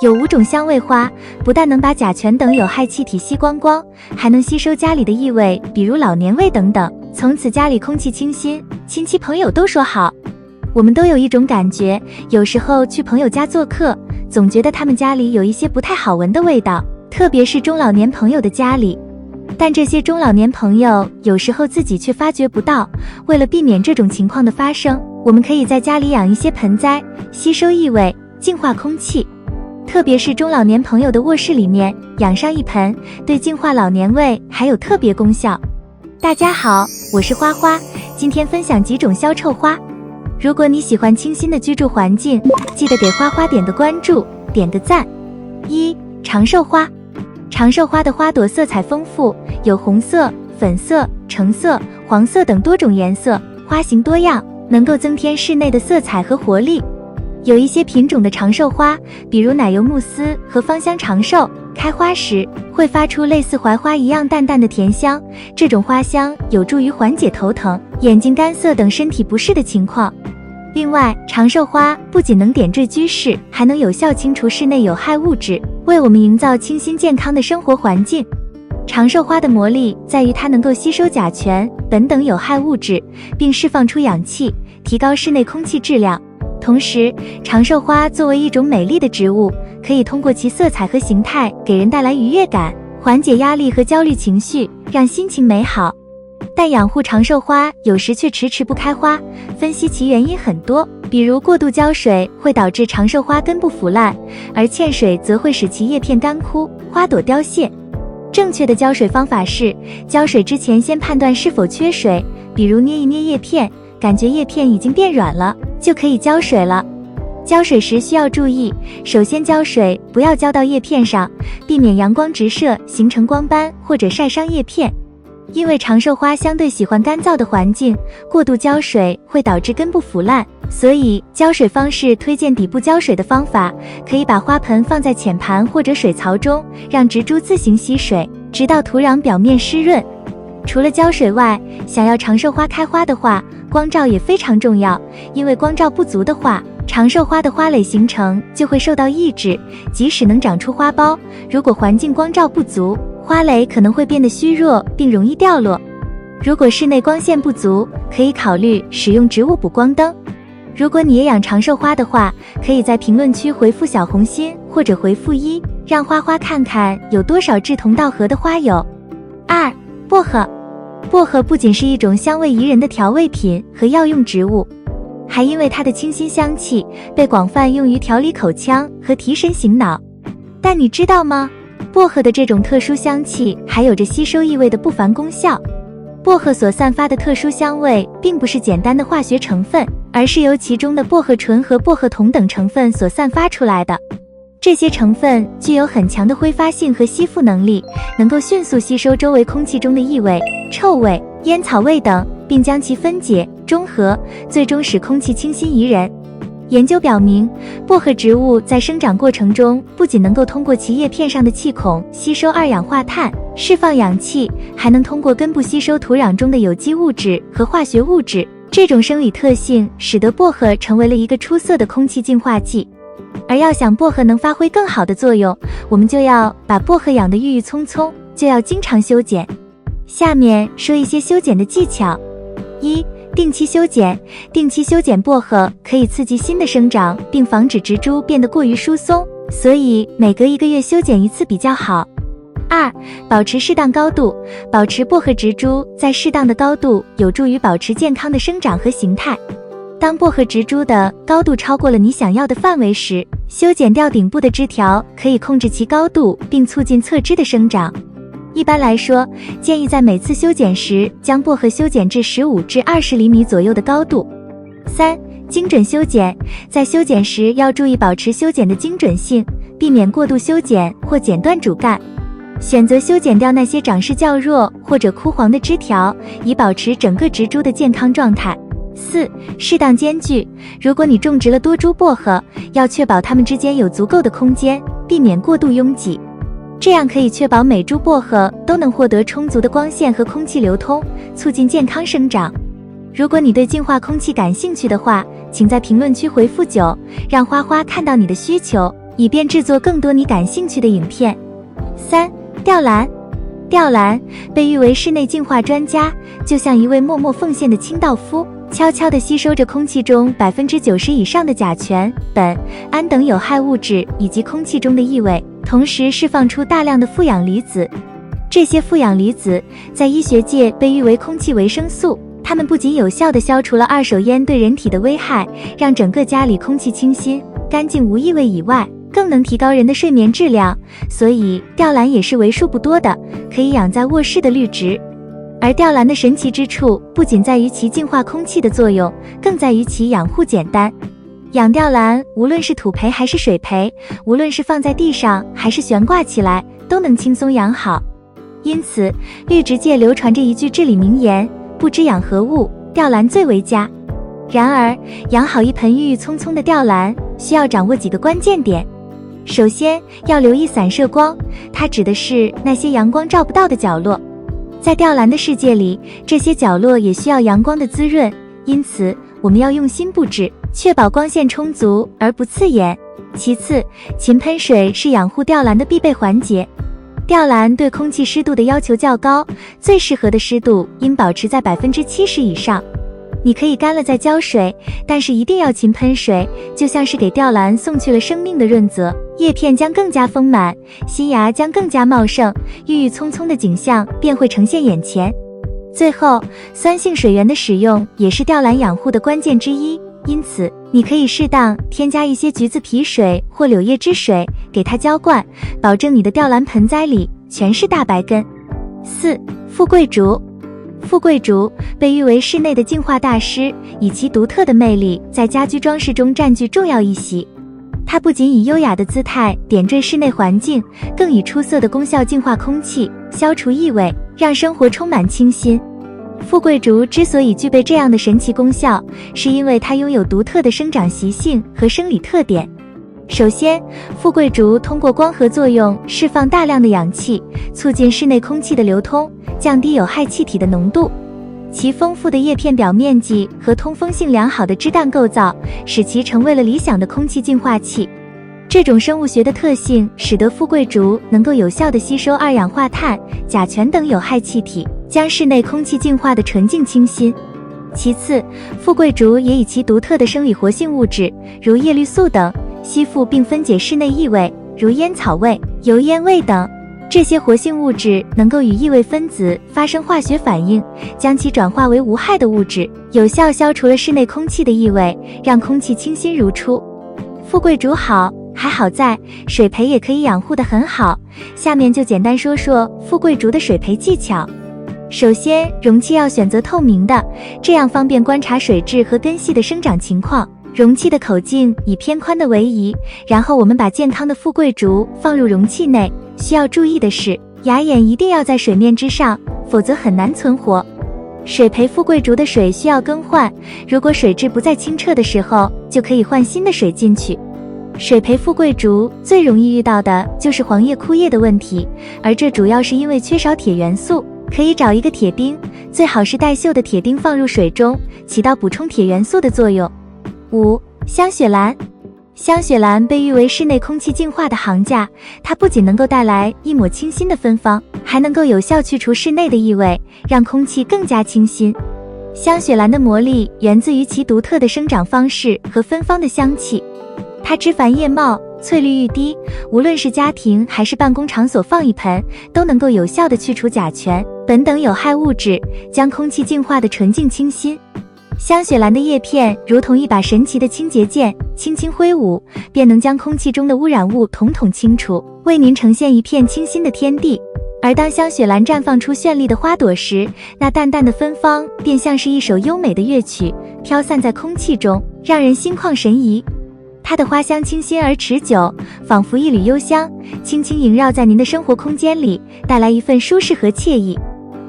有5种香味花，不但能把甲醛等有害气体吸光光，还能吸收家里的异味，比如老年味等等，从此家里空气清新，亲戚朋友都说好。我们都有一种感觉，有时候去朋友家做客，总觉得他们家里有一些不太好闻的味道，特别是中老年朋友的家里。但这些中老年朋友有时候自己却发觉不到，为了避免这种情况的发生，我们可以在家里养一些盆栽，吸收异味，净化空气。特别是中老年朋友的卧室里面养上一盆，对净化老年味还有特别功效。大家好，我是花花，今天分享几种消臭花。如果你喜欢清新的居住环境，记得给花花点个关注，点个赞。1. 长寿花。长寿花的花朵色彩丰富，有红色、粉色、橙色、黄色等多种颜色，花型多样，能够增添室内的色彩和活力。有一些品种的长寿花，比如奶油慕斯和芳香长寿，开花时会发出类似槐花一样淡淡的甜香，这种花香有助于缓解头疼、眼睛干涩等身体不适的情况。另外，长寿花不仅能点缀居室，还能有效清除室内有害物质，为我们营造清新健康的生活环境。长寿花的魔力在于它能够吸收甲醛、苯等有害物质，并释放出氧气，提高室内空气质量。同时，长寿花作为一种美丽的植物，可以通过其色彩和形态给人带来愉悦感，缓解压力和焦虑情绪，让心情美好。但养护长寿花有时却迟迟不开花，分析其原因很多，比如过度浇水会导致长寿花根部腐烂，而欠水则会使其叶片干枯，花朵凋谢。正确的浇水方法是，浇水之前先判断是否缺水，比如捏一捏叶片，感觉叶片已经变软了，就可以浇水了。浇水时需要注意，首先浇水不要浇到叶片上，避免阳光直射形成光斑或者晒伤叶片。因为长寿花相对喜欢干燥的环境，过度浇水会导致根部腐烂，所以浇水方式推荐底部浇水的方法，可以把花盆放在浅盘或者水槽中，让植株自行吸水，直到土壤表面湿润。除了浇水外，想要长寿花开花的话，光照也非常重要，因为光照不足的话，长寿花的花蕾形成就会受到抑制，即使能长出花苞，如果环境光照不足，花蕾可能会变得虚弱并容易掉落。如果室内光线不足，可以考虑使用植物补光灯。如果你也养长寿花的话，可以在评论区回复小红心或者回复1，让花花看看有多少志同道合的花友。2. 薄荷。薄荷不仅是一种香味宜人的调味品和药用植物，还因为它的清新香气被广泛用于调理口腔和提神醒脑。但你知道吗？薄荷的这种特殊香气还有着吸收异味的不凡功效。薄荷所散发的特殊香味并不是简单的化学成分，而是由其中的薄荷醇和薄荷酮等成分所散发出来的。这些成分具有很强的挥发性和吸附能力，能够迅速吸收周围空气中的异味、臭味、烟草味等，并将其分解、中和，最终使空气清新宜人。研究表明，薄荷植物在生长过程中不仅能够通过其叶片上的气孔吸收二氧化碳，释放氧气，还能通过根部吸收土壤中的有机物质和化学物质。这种生理特性使得薄荷成为了一个出色的空气净化剂。而要想薄荷能发挥更好的作用，我们就要把薄荷养得郁郁葱葱，就要经常修剪。下面说一些修剪的技巧。1. 定期修剪。定期修剪薄荷可以刺激新的生长，并防止植株变得过于疏松，所以每隔1个月修剪一次比较好。2. 保持适当高度。保持薄荷植株在适当的高度，有助于保持健康的生长和形态。当薄荷植株的高度超过了你想要的范围时，修剪掉顶部的枝条，可以控制其高度，并促进侧枝的生长。一般来说，建议在每次修剪时将薄荷修剪至15至20厘米左右的高度。3. 精准修剪。在修剪时要注意保持修剪的精准性，避免过度修剪或剪断主干。选择修剪掉那些长势较弱或者枯黄的枝条，以保持整个植株的健康状态。4. 适当间距。如果你种植了多株薄荷，要确保它们之间有足够的空间，避免过度拥挤。这样可以确保每株薄荷都能获得充足的光线和空气流通，促进健康生长。如果你对净化空气感兴趣的话，请在评论区回复9，让花花看到你的需求，以便制作更多你感兴趣的影片。3. 吊兰。吊兰被誉为室内净化专家，就像一位默默奉献的清道夫，悄悄地吸收着空气中90%以上的甲醛、苯、胺等有害物质以及空气中的异味，同时释放出大量的负氧离子。这些负氧离子在医学界被誉为空气维生素，它们不仅有效地消除了二手烟对人体的危害，让整个家里空气清新、干净无异味以外，更能提高人的睡眠质量，所以吊兰也是为数不多的可以养在卧室的绿植。而吊兰的神奇之处不仅在于其净化空气的作用，更在于其养护简单。养吊兰无论是土培还是水培，无论是放在地上还是悬挂起来，都能轻松养好。因此绿植界流传着一句至理名言：不知养何物，吊兰最为佳。然而养好一盆郁郁葱葱的吊兰需要掌握几个关键点。首先要留意散射光，它指的是那些阳光照不到的角落。在吊兰的世界里，这些角落也需要阳光的滋润，因此我们要用心布置，确保光线充足而不刺眼。其次，勤喷水是养护吊兰的必备环节。吊兰对空气湿度的要求较高，最适合的湿度应保持在70%以上。你可以干了再浇水，但是一定要勤喷水，就像是给吊兰送去了生命的润泽，叶片将更加丰满，新芽将更加茂盛，郁郁葱葱的景象便会呈现眼前。最后，酸性水源的使用也是吊兰养护的关键之一，因此你可以适当添加一些橘子皮水或柳叶汁水给它浇灌，保证你的吊兰盆栽里全是大白根。4. 富贵竹。富贵竹被誉为室内的净化大师，以其独特的魅力在家居装饰中占据重要一席。它不仅以优雅的姿态点缀室内环境，更以出色的功效净化空气，消除异味，让生活充满清新。富贵竹之所以具备这样的神奇功效，是因为它拥有独特的生长习性和生理特点。首先，富贵竹通过光合作用释放大量的氧气，促进室内空气的流通，降低有害气体的浓度。其丰富的叶片表面积和通风性良好的枝干构造，使其成为了理想的空气净化器。这种生物学的特性使得富贵竹能够有效地吸收二氧化碳、甲醛等有害气体，将室内空气净化得纯净清新。其次，富贵竹也以其独特的生理活性物质，如叶绿素等，吸附并分解室内异味，如烟草味、油烟味等。这些活性物质能够与异味分子发生化学反应，将其转化为无害的物质，有效消除了室内空气的异味，让空气清新如初。富贵竹还好在水培也可以养护得很好，下面就简单说说富贵竹的水培技巧。首先，容器要选择透明的，这样方便观察水质和根系的生长情况。容器的口径以偏宽的为宜，然后我们把健康的富贵竹放入容器内。需要注意的是，芽眼一定要在水面之上，否则很难存活。水培富贵竹的水需要更换，如果水质不再清澈的时候，就可以换新的水进去。水培富贵竹最容易遇到的就是黄叶枯叶的问题，而这主要是因为缺少铁元素。可以找一个铁钉，最好是带锈的铁钉放入水中，起到补充铁元素的作用。5. 香雪兰。香雪兰被誉为室内空气净化的行家，它不仅能够带来一抹清新的芬芳，还能够有效去除室内的异味，让空气更加清新。香雪兰的魔力源自于其独特的生长方式和芬芳的香气。它枝繁叶茂，翠绿欲滴，无论是家庭还是办公场所放一盆，都能够有效地去除甲醛、苯等有害物质，将空气净化得纯净清新。香雪兰的叶片如同一把神奇的清洁剑，轻轻挥舞，便能将空气中的污染物统统清除，为您呈现一片清新的天地。而当香雪兰绽放出绚丽的花朵时，那淡淡的芬芳便像是一首优美的乐曲，飘散在空气中，让人心旷神怡。它的花香清新而持久，仿佛一缕幽香，轻轻萦绕在您的生活空间里，带来一份舒适和惬意。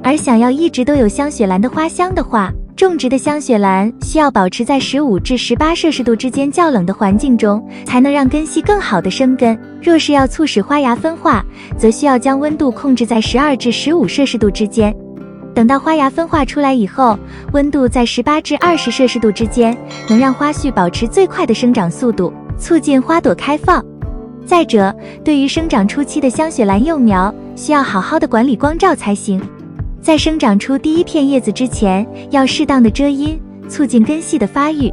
而想要一直都有香雪兰的花香的话，种植的香雪兰需要保持在15至18摄氏度之间较冷的环境中，才能让根系更好的生根。若是要促使花芽分化，则需要将温度控制在12至15摄氏度之间。等到花芽分化出来以后，温度在18至20摄氏度之间，能让花序保持最快的生长速度，促进花朵开放。再者，对于生长初期的香雪兰幼苗，需要好好的管理光照才行。在生长出第一片叶子之前，要适当的遮阴，促进根系的发育。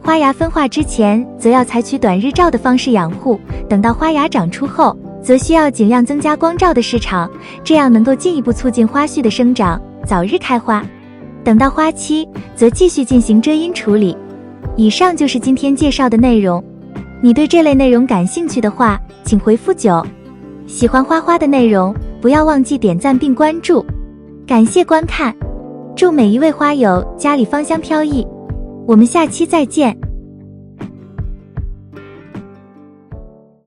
花芽分化之前，则要采取短日照的方式养护，等到花芽长出后，则需要尽量增加光照的市场，这样能够进一步促进花序的生长，早日开花。等到花期，则继续进行遮阴处理。以上就是今天介绍的内容。你对这类内容感兴趣的话，请回复9。喜欢花花的内容，不要忘记点赞并关注。感谢观看，祝每一位花友家里芳香飘逸。我们下期再见。